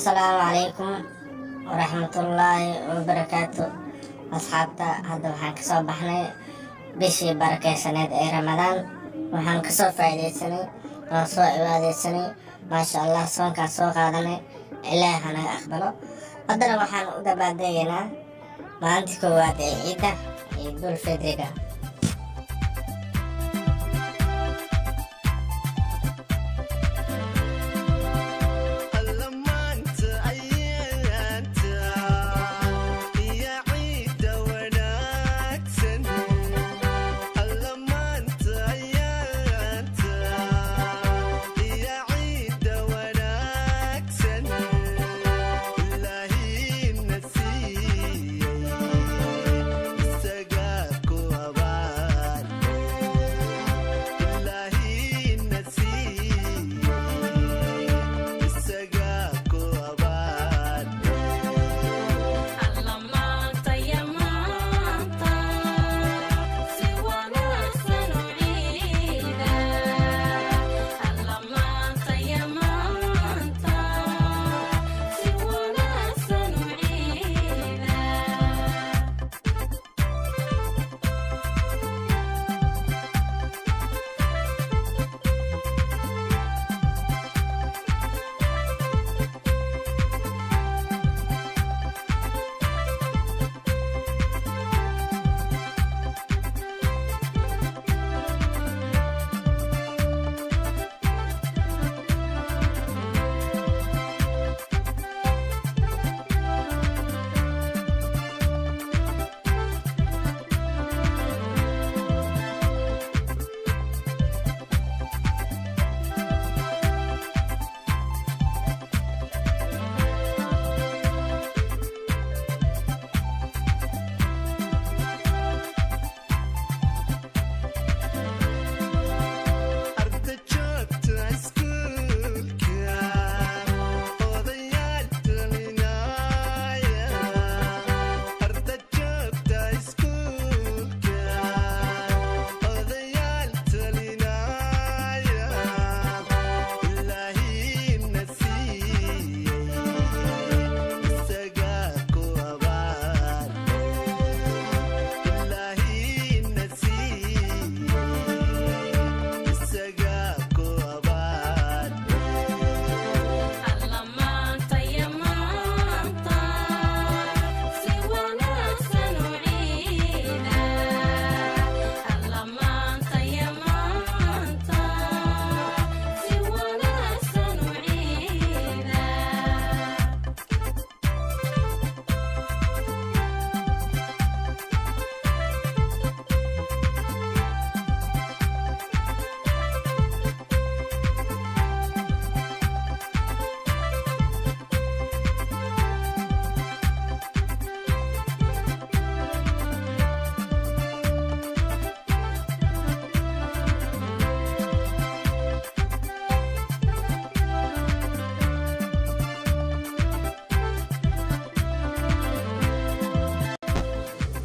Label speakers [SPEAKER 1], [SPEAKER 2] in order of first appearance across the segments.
[SPEAKER 1] السلام عليكم ورحمة الله وبركاته. أصحابتا هذا waxaan kasoo baxnay bishii barakeysaneed ee Ramadaan. waxaan kasoo faa'iideysanay oo soo cibaadeysanay maasha Allah soonkaas soo qaadanay Ilaahay hana aqbalo. haddana waxaan u dabaaldegaynaa maalintii koowaad ee ciidda Ciidul Fidriga.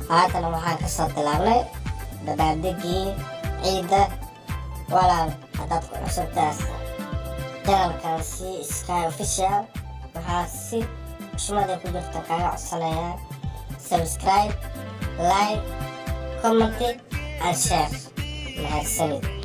[SPEAKER 1] haatana waxaan kasoo bilaabnay dabaaldegii ciidda. walaal haddaad ku cusubtaas janalkan sky official waxaa si xushmada ku jirta kaaga codsanayaa subscribe, like, comment and share. mahadsanid.